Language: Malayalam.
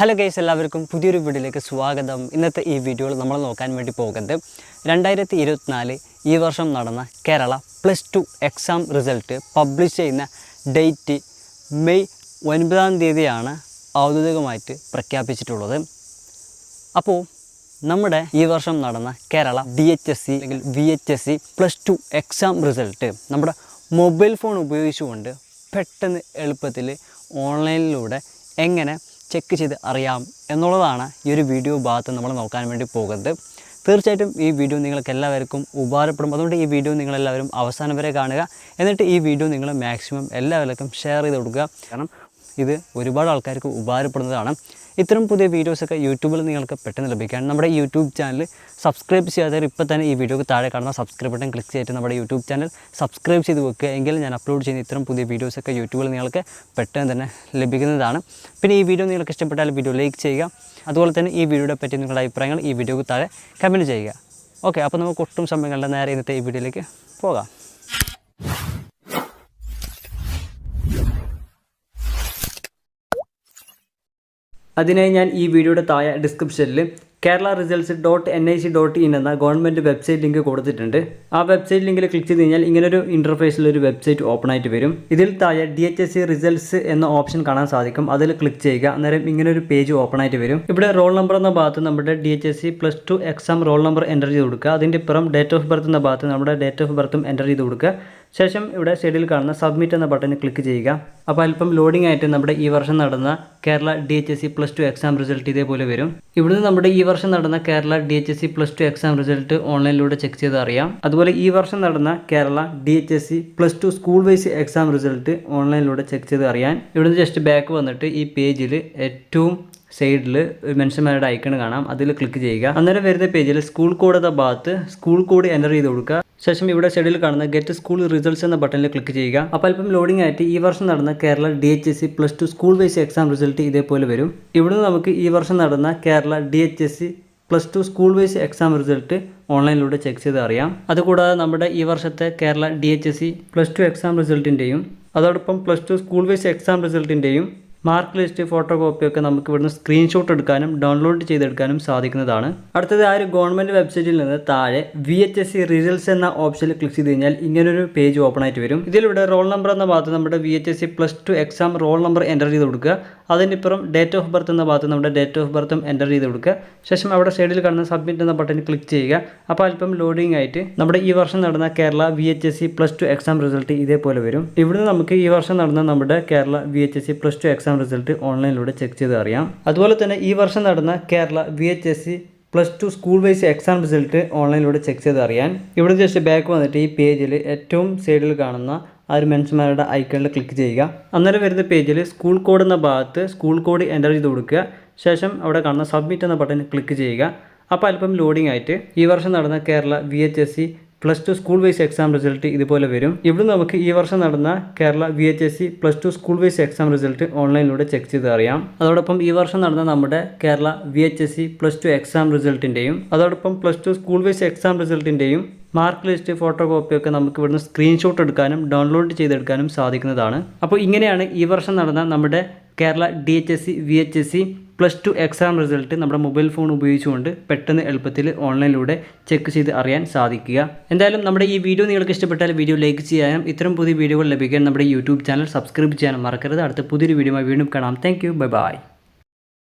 ഹലോ ഗൈസ്, എല്ലാവർക്കും പുതിയൊരു വീഡിയോയിലേക്ക് സ്വാഗതം. ഇന്നത്തെ ഈ വീഡിയോയിൽ നമ്മൾ നോക്കാൻ വേണ്ടി പോകുന്നത് 2024 ഈ വർഷം നടന്ന കേരള +2 എക്സാം റിസൾട്ട് പബ്ലിഷ് ചെയ്യുന്ന ഡേറ്റ് മെയ് 9-ാം തീയതിയാണ് ഔദ്യോഗികമായിട്ട് പ്രഖ്യാപിച്ചിട്ടുള്ളത്. അപ്പോൾ നമ്മുടെ ഈ വർഷം നടന്ന കേരള DHSC അല്ലെങ്കിൽ VHSC +2 എക്സാം റിസൾട്ട് നമ്മുടെ മൊബൈൽ ഫോൺ ഉപയോഗിച്ചുകൊണ്ട് പെട്ടെന്ന് എളുപ്പത്തിൽ ഓൺലൈനിലൂടെ എങ്ങനെ ചെക്ക് ചെയ്ത് അറിയാം എന്നുള്ളതാണ് ഈ ഒരു വീഡിയോ ഭാഗത്ത് നമ്മൾ നോക്കാൻ വേണ്ടി പോകുന്നത്. തീർച്ചയായിട്ടും ഈ വീഡിയോ നിങ്ങൾക്ക് എല്ലാവർക്കും ഉപകാരപ്പെടും. അതുകൊണ്ട് ഈ വീഡിയോ നിങ്ങളെല്ലാവരും അവസാനം വരെ കാണുക. എന്നിട്ട് ഈ വീഡിയോ നിങ്ങൾ മാക്സിമം എല്ലാവർക്കും ഷെയർ ചെയ്ത് കൊടുക്കുക. കാരണം ഇത് ഒരുപാട് ആൾക്കാർക്ക് ഉപകാരപ്പെടുന്നതാണ്. ഇത്തരം പുതിയ വീഡിയോസൊക്കെ യൂട്യൂബിൽ നിങ്ങൾക്ക് പെട്ടെന്ന് ലഭിക്കാൻ നമ്മുടെ യൂട്യൂബ് ചാനൽ സബ്സ്ക്രൈബ് ചെയ്യാത്തവർ ഇപ്പോൾ തന്നെ ഈ വീഡിയോക്ക് താഴെ കാണുന്ന സബ്സ്ക്രൈബ് ബട്ടൺ ക്ലിക്ക് ചെയ്തിട്ട് നമ്മുടെ യൂട്യൂബ് ചാനൽ സബ്സ്ക്രൈബ് ചെയ്ത് വെക്കുക. എങ്കിൽ ഞാൻ അപ്ലോഡ് ചെയ്യുന്ന ഇത്തരം പുതിയ വീഡിയോസൊക്കെ യൂട്യൂബിൽ നിങ്ങൾക്ക് പെട്ടെന്ന് തന്നെ ലഭിക്കുന്നതാണ്. പിന്നെ ഈ വീഡിയോ നിങ്ങൾക്ക് ഇഷ്ടപ്പെട്ടാൽ വീഡിയോ ലൈക്ക് ചെയ്യുക. അതുപോലെ തന്നെ ഈ വീഡിയോയെ പറ്റി നിങ്ങളുടെ അഭിപ്രായങ്ങൾ ഈ വീഡിയോക്ക് താഴെ കമൻറ്റ് ചെയ്യുക. ഓക്കെ, അപ്പോൾ നമുക്ക് ഒട്ടും സമയങ്ങളുടെ നേരെ ഇന്നത്തെ ഈ വീഡിയോയിലേക്ക് പോകാം. അതിനായി ഞാൻ ഈ വീഡിയോയുടെ താഴെ ഡിസ്ക്രിപ്ഷനിൽ keralaresults.nic.in എന്ന ഗവൺമെൻറ് വെബ്സൈറ്റ് ലിങ്ക് കൊടുത്തിട്ടുണ്ട്. ആ വെബ്സൈറ്റ് ലിങ്കിൽ ക്ലിക്ക് ചെയ്ത് കഴിഞ്ഞാൽ ഇങ്ങനൊരു ഇൻ്റർഫേസിലൊരു വെബ്സൈറ്റ് ഓപ്പൺ ആയിട്ട് വരും. ഇതിൽ താഴെ DHSC റിസൾട്ട്സ് എന്ന ഓപ്ഷൻ കാണാൻ സാധിക്കും. അതിൽ ക്ലിക്ക് ചെയ്യുക. അന്നേരം ഇങ്ങനൊരു പേജ് ഓപ്പൺ ആയിട്ട് വരും. ഇവിടെ റോൾ നമ്പർ എന്ന ഭാഗത്ത് നമ്മുടെ DHSC +2 exam roll number enter ചെയ്ത് കൊടുക്കുക. അതിൻ്റെ ഇപ്പുറം ഡേറ്റ് ഓഫ് ബർത്ത് എന്ന ഭാഗത്ത് നമ്മുടെ ഡേറ്റ് ഓഫ് ബർത്തും എൻ്റർ ചെയ്ത് കൊടുക്കുക. ശേഷം ഇവിടെ സൈഡിൽ കാണുന്ന സബ്മിറ്റ് എന്ന ബട്ടണിൽ ക്ലിക്ക് ചെയ്യുക. അപ്പോൾ അല്പം ലോഡിംഗ് ആയിട്ട് നമ്മുടെ ഈ വർഷം നടന്ന കേരള DHSC +2 എക്സാം റിസൾട്ട് ഇതേപോലെ വരും. ഇവിടുന്ന് നമ്മുടെ ഈ വർഷം നടന്ന കേരള DHSC +2 എക്സാം റിസൾട്ട് ഓൺലൈനിലൂടെ ചെക്ക് ചെയ്ത് അറിയാം. അതുപോലെ ഈ വർഷം നടന്ന Kerala DHSC +2 school wise exam result ഓൺലൈനിലൂടെ ചെക്ക് ചെയ്ത് അറിയാൻ ഇവിടുന്ന് ജസ്റ്റ് ബാക്ക് വന്നിട്ട് ഈ പേജിൽ ഏറ്റവും സൈഡിൽ ഒരു മനുഷ്യന്മാരുടെ ഐക്കൺ കാണാം. അതിൽ ക്ലിക്ക് ചെയ്യുക. അന്നേരം വരുന്ന പേജിൽ സ്കൂൾ കോഡ് എന്ന ഭാഗത്ത് സ്കൂൾ കോഡ് എൻ്റർ ചെയ്ത് കൊടുക്കുക. ശേഷം ഇവിടെ സൈഡിൽ കാണുന്ന ഗെറ്റ് സ്കൂൾ റിസൾട്ട്സ് എന്ന ബട്ടണിൽ ക്ലിക്ക് ചെയ്യുക. അപ്പോൾ അല്പം ലോഡിംഗ് ആയിട്ട് ഈ വർഷം നടന്ന Kerala DHSC +2 school wise exam result ഇതേപോലെ വരും. ഇവിടുന്ന് നമുക്ക് ഈ വർഷം നടന്ന Kerala DHSC +2 school wise exam result ഓൺലൈനിലൂടെ ചെക്ക് ചെയ്ത് അറിയാം. അതുകൂടാതെ നമ്മുടെ ഈ വർഷത്തെ കേരള DHSC +2 എക്സാം റിസൾട്ടിൻ്റെയും അതോടൊപ്പം +2 സ്കൂൾ വൈസ് എക്സാം റിസൾട്ടിൻ്റെയും മാർക്ക് ലിസ്റ്റ് ഫോട്ടോ കോപ്പിയൊക്കെ നമുക്ക് ഇവിടുന്ന് സ്ക്രീൻഷോട്ട് എടുക്കാനും ഡൗൺലോഡ് ചെയ്തെടുക്കാനും സാധിക്കുന്നതാണ്. അടുത്തത് ആ ഒരു ഗവൺമെൻറ് വെബ്സൈറ്റിൽ നിന്ന് താഴെ VHSC റിസൾട്ട്സ് എന്ന ഓപ്ഷനിൽ ക്ലിക്ക് ചെയ്ത് കഴിഞ്ഞാൽ ഇങ്ങനൊരു പേജ് ഓപ്പൺ ആയിട്ട് വരും. ഇതിലൂടെ റോൾ നമ്പർ എന്ന ഭാഗത്ത് നമ്മുടെ VHSC +2 exam roll number enter ചെയ്ത് കൊടുക്കുക. അതിനിപ്പുറം ഡേറ്റ് ഓഫ് ബർത്ത് എന്ന ഭാഗത്ത് നമ്മുടെ ഡേറ്റ് ഓഫ് ബർത്തും എൻ്റർ ചെയ്ത് കൊടുക്കുക. ശേഷം അവിടെ സൈഡിൽ കാണുന്ന സബ്മിറ്റ് എന്ന ബട്ടണിൽ ക്ലിക്ക് ചെയ്യുക. അപ്പോൾ അല്പം ലോഡിംഗ് ആയിട്ട് നമ്മുടെ ഈ വർഷം നടന്ന കേരള VHSC +2 എക്സാം റിസൾട്ട് ഇതേപോലെ വരും. ഇവിടുന്ന് നമുക്ക് ഈ വർഷം നടന്ന നമ്മുടെ കേരള VHSC +2 എക്സാം റിസൾട്ട് ഓൺലൈനിലൂടെ ചെക്ക് ചെയ്ത് അറിയാം. അതുപോലെ തന്നെ ഈ വർഷം നടന്ന Kerala VHSC +2 school wise exam result ഓൺലൈനിലൂടെ ചെക്ക് ചെയ്ത് അറിയാൻ ഇവിടെ ജസ്റ്റ് ബാക്ക് വന്നിട്ട് ഈ പേജിൽ ഏറ്റവും സൈഡിൽ കാണുന്ന ആ ഒരു മനുഷ്യന്മാരുടെ ഐക്കണിൽ ക്ലിക്ക് ചെയ്യുക. അന്നേരം വരുന്ന പേജിൽ സ്കൂൾ കോഡ് എന്ന ഭാഗത്ത് സ്കൂൾ കോഡ് എൻ്റർ ചെയ്ത് കൊടുക്കുക. ശേഷം അവിടെ കാണുന്ന സബ്മിറ്റ് എന്ന ബട്ടൺ ക്ലിക്ക് ചെയ്യുക. അപ്പോൾ അല്പം ലോഡിംഗ് ആയിട്ട് ഈ വർഷം നടന്ന Kerala VHSC +2 school wise exam result ഇതുപോലെ വരും. ഇവിടെ നമുക്ക് ഈ വർഷം നടന്ന Kerala VHSC +2 school wise exam result ഓൺലൈനിലൂടെ ചെക്ക് ചെയ്ത് അറിയാം. അതോടൊപ്പം ഈ വർഷം നടന്ന നമ്മുടെ കേരള VHSC +2 എക്സാം റിസൾട്ടിൻ്റെയും അതോടൊപ്പം +2 സ്കൂൾ വൈസ് എക്സാം റിസൾട്ടിൻ്റെയും മാർക്ക് ലിസ്റ്റ് ഫോട്ടോ കോപ്പിയൊക്കെ നമുക്ക് ഇവിടുന്ന് സ്ക്രീൻഷോട്ട് എടുക്കാനും ഡൗൺലോഡ് ചെയ്തെടുക്കാനും സാധിക്കുന്നതാണ്. അപ്പോൾ ഇങ്ങനെയാണ് ഈ വർഷം നടന്ന നമ്മുടെ Kerala DHSC VHSC +2 exam result നമ്മുടെ മൊബൈൽ ഫോൺ ഉപയോഗിച്ചുകൊണ്ട് പെട്ടെന്ന് എളുപ്പത്തിൽ ഓൺലൈനിലൂടെ ചെക്ക് ചെയ്ത് അറിയാൻ സാധിക്കുക. എന്തായാലും നമ്മുടെ ഈ വീഡിയോ നിങ്ങൾക്ക് ഇഷ്ടപ്പെട്ടാൽ വീഡിയോ ലൈക്ക് ചെയ്യാനും ഇത്തരം പുതിയ വീഡിയോകൾ ലഭിക്കാൻ നമ്മുടെ യൂട്യൂബ് ചാനൽ സബ്സ്ക്രൈബ് ചെയ്യാനും മറക്കരുത്. അടുത്ത പുതിയൊരു വീഡിയോയുമായി വീണ്ടും കാണാം. Thank you. Bye bye.